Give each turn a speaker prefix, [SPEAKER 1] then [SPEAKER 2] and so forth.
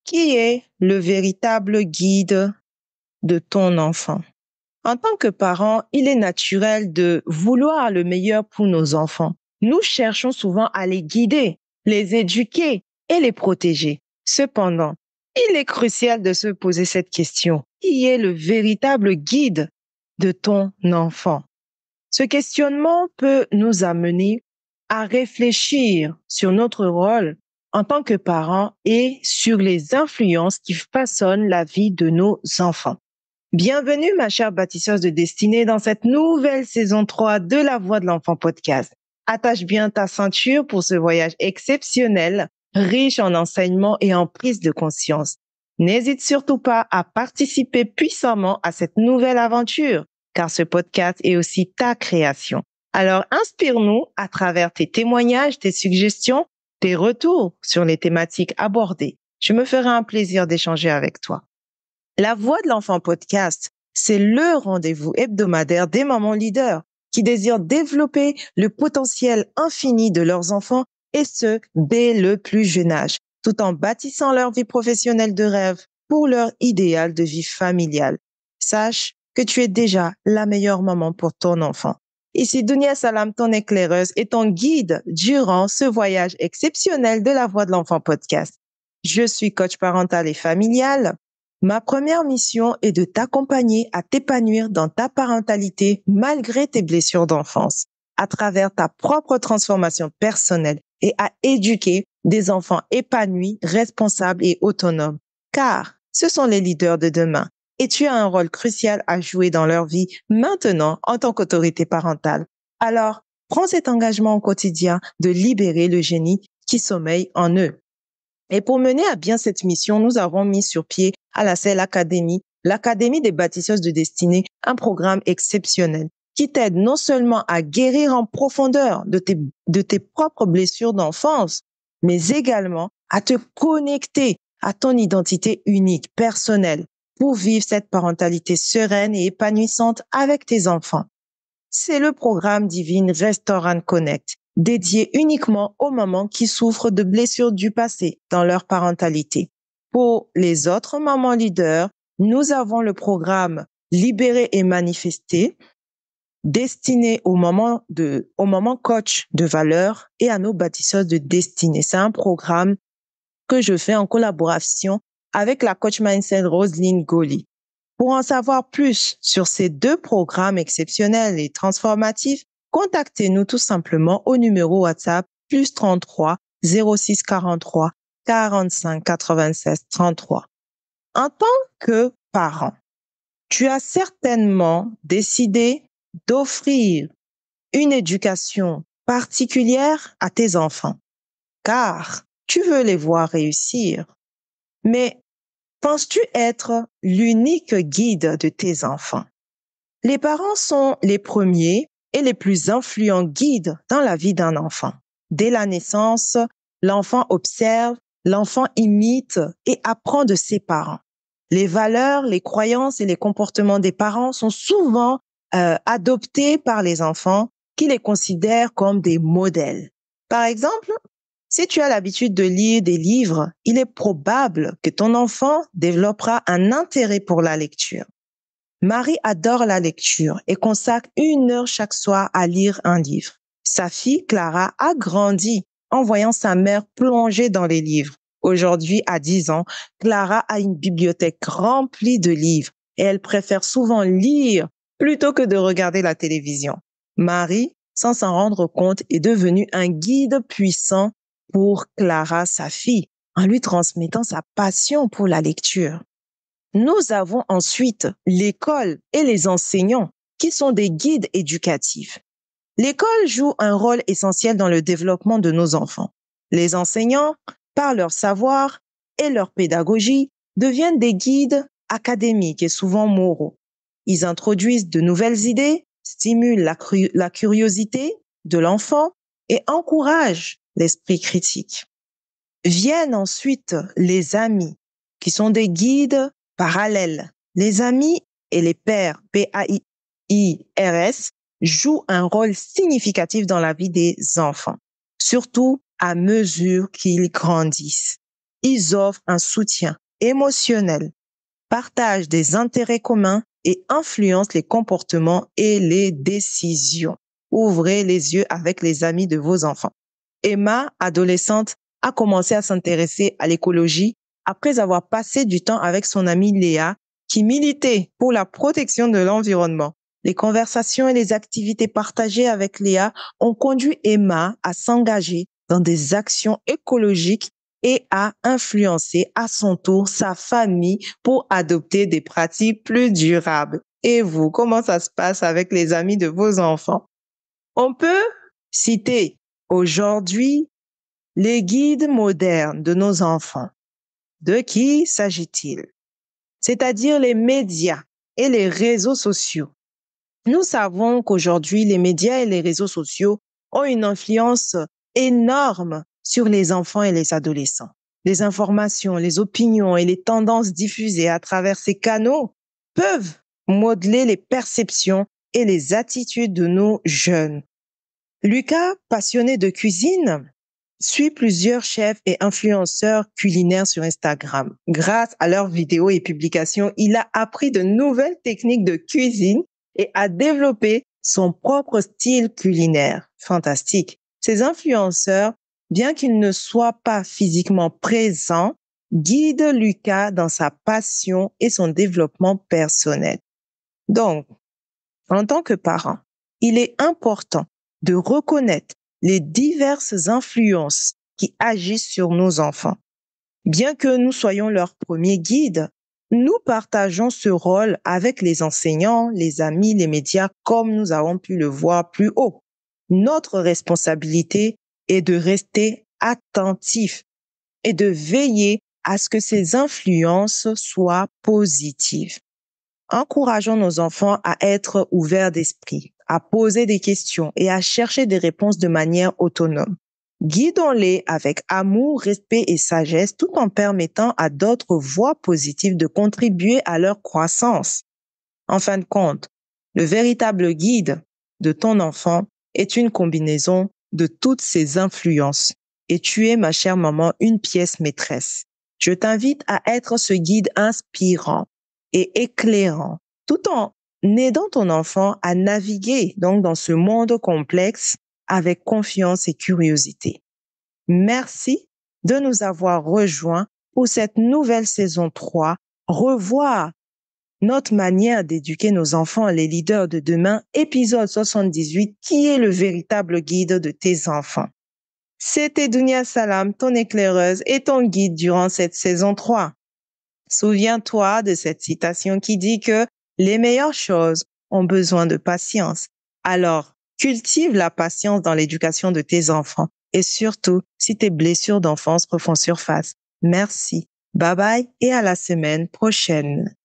[SPEAKER 1] Qui est le véritable guide de ton enfant? En tant que parent, il est naturel de vouloir le meilleur pour nos enfants. Nous cherchons souvent à les guider, les éduquer et les protéger. Cependant, il est crucial de se poser cette question. Qui est le véritable guide de ton enfant? Ce questionnement peut nous amener à réfléchir sur notre rôle en tant que parents et sur les influences qui façonnent la vie de nos enfants. Bienvenue, ma chère bâtisseuse de destinée, dans cette nouvelle saison 3 de La Voix de l'Enfant podcast. Attache bien ta ceinture pour ce voyage exceptionnel, riche en enseignements et en prise de conscience. N'hésite surtout pas à participer puissamment à cette nouvelle aventure, car ce podcast est aussi ta création. Alors, inspire-nous à travers tes témoignages, tes suggestions, tes retours sur les thématiques abordées. Je me ferai un plaisir d'échanger avec toi. La Voix de l'Enfant podcast, c'est le rendez-vous hebdomadaire des mamans leaders qui désirent développer le potentiel infini de leurs enfants et ce, dès le plus jeune âge, tout en bâtissant leur vie professionnelle de rêve pour leur idéal de vie familiale. Sache que tu es déjà la meilleure maman pour ton enfant. Ici Dounia Salam, ton éclaireuse et ton guide durant ce voyage exceptionnel de La Voix de l'Enfant podcast. Je suis coach parental et familial. Ma première mission est de t'accompagner à t'épanouir dans ta parentalité malgré tes blessures d'enfance, à travers ta propre transformation personnelle et à éduquer des enfants épanouis, responsables et autonomes. Car ce sont les leaders de demain et tu as un rôle crucial à jouer dans leur vie maintenant en tant qu'autorité parentale. Alors, prends cet engagement au quotidien de libérer le génie qui sommeille en eux. Et pour mener à bien cette mission, nous avons mis sur pied à la CEL Academy, l'Académie des bâtisseuses de destinée, un programme exceptionnel qui t'aide non seulement à guérir en profondeur de tes propres blessures d'enfance, mais également à te connecter à ton identité unique, personnelle, pour vivre cette parentalité sereine et épanouissante avec tes enfants. C'est le programme Divine Restaurant Connect, dédié uniquement aux mamans qui souffrent de blessures du passé dans leur parentalité. Pour les autres mamans leaders, nous avons le programme Libérer et manifester, destiné aux mamans coach de valeur et à nos bâtisseuses de destinée. C'est un programme que je fais en collaboration avec la coach mindset Roselyne Goli. Pour en savoir plus sur ces deux programmes exceptionnels et transformatifs, contactez-nous tout simplement au numéro WhatsApp +33 06 43 45 96 33. En tant que parent, tu as certainement décidé d'offrir une éducation particulière à tes enfants, car tu veux les voir réussir. Mais penses-tu être l'unique guide de tes enfants? Les parents sont les premiers et les plus influents guides dans la vie d'un enfant. Dès la naissance, l'enfant observe, l'enfant imite et apprend de ses parents. Les valeurs, les croyances et les comportements des parents sont souvent adoptés par les enfants qui les considèrent comme des modèles. Par exemple, si tu as l'habitude de lire des livres, il est probable que ton enfant développera un intérêt pour la lecture. Marie adore la lecture et consacre 1 heure chaque soir à lire un livre. Sa fille, Clara, a grandi en voyant sa mère plonger dans les livres. Aujourd'hui, à 10 ans, Clara a une bibliothèque remplie de livres et elle préfère souvent lire plutôt que de regarder la télévision. Marie, sans s'en rendre compte, est devenue un guide puissant pour Clara, sa fille, en lui transmettant sa passion pour la lecture. Nous avons ensuite l'école et les enseignants qui sont des guides éducatifs. L'école joue un rôle essentiel dans le développement de nos enfants. Les enseignants, par leur savoir et leur pédagogie, deviennent des guides académiques et souvent moraux. Ils introduisent de nouvelles idées, stimulent la curiosité de l'enfant et encouragent l'esprit critique. Viennent ensuite les amis, qui sont des guides parallèles. Les amis et les pairs, PAIRS, jouent un rôle significatif dans la vie des enfants, surtout à mesure qu'ils grandissent. Ils offrent un soutien émotionnel, partagent des intérêts communs et influencent les comportements et les décisions. Ouvrez les yeux avec les amis de vos enfants. Emma, adolescente, a commencé à s'intéresser à l'écologie après avoir passé du temps avec son amie Léa, qui militait pour la protection de l'environnement. Les conversations et les activités partagées avec Léa ont conduit Emma à s'engager dans des actions écologiques et à influencer à son tour sa famille pour adopter des pratiques plus durables. Et vous, comment ça se passe avec les amis de vos enfants? On peut citer aujourd'hui les guides modernes de nos enfants. De qui s'agit-il? C'est-à-dire les médias et les réseaux sociaux. Nous savons qu'aujourd'hui, les médias et les réseaux sociaux ont une influence énorme sur les enfants et les adolescents. Les informations, les opinions et les tendances diffusées à travers ces canaux peuvent modeler les perceptions et les attitudes de nos jeunes. Lucas, passionné de cuisine, suit plusieurs chefs et influenceurs culinaires sur Instagram. Grâce à leurs vidéos et publications, il a appris de nouvelles techniques de cuisine et a développé son propre style culinaire. Fantastique. Ces influenceurs, bien qu'ils ne soient pas physiquement présents, guident Lucas dans sa passion et son développement personnel. Donc, en tant que parent, il est important de reconnaître les diverses influences qui agissent sur nos enfants. Bien que nous soyons leurs premiers guides, nous partageons ce rôle avec les enseignants, les amis, les médias, comme nous avons pu le voir plus haut. Notre responsabilité est de rester attentifs et de veiller à ce que ces influences soient positives. Encourageons nos enfants à être ouverts d'esprit, à poser des questions et à chercher des réponses de manière autonome. Guidons-les avec amour, respect et sagesse tout en permettant à d'autres voix positives de contribuer à leur croissance. En fin de compte, le véritable guide de ton enfant est une combinaison de toutes ces influences. Et tu es, ma chère maman, une pièce maîtresse. Je t'invite à être ce guide inspirant et éclairant, tout en aidant ton enfant à naviguer donc dans ce monde complexe avec confiance et curiosité. Merci de nous avoir rejoints pour cette nouvelle saison 3, revoir notre manière d'éduquer nos enfants, les leaders de demain, épisode 78, qui est le véritable guide de tes enfants. C'était Dounia Salam, ton éclaireuse et ton guide durant cette saison 3. Souviens-toi de cette citation qui dit que les meilleures choses ont besoin de patience. Alors, cultive la patience dans l'éducation de tes enfants et surtout si tes blessures d'enfance refont surface. Merci. Bye bye et à la semaine prochaine.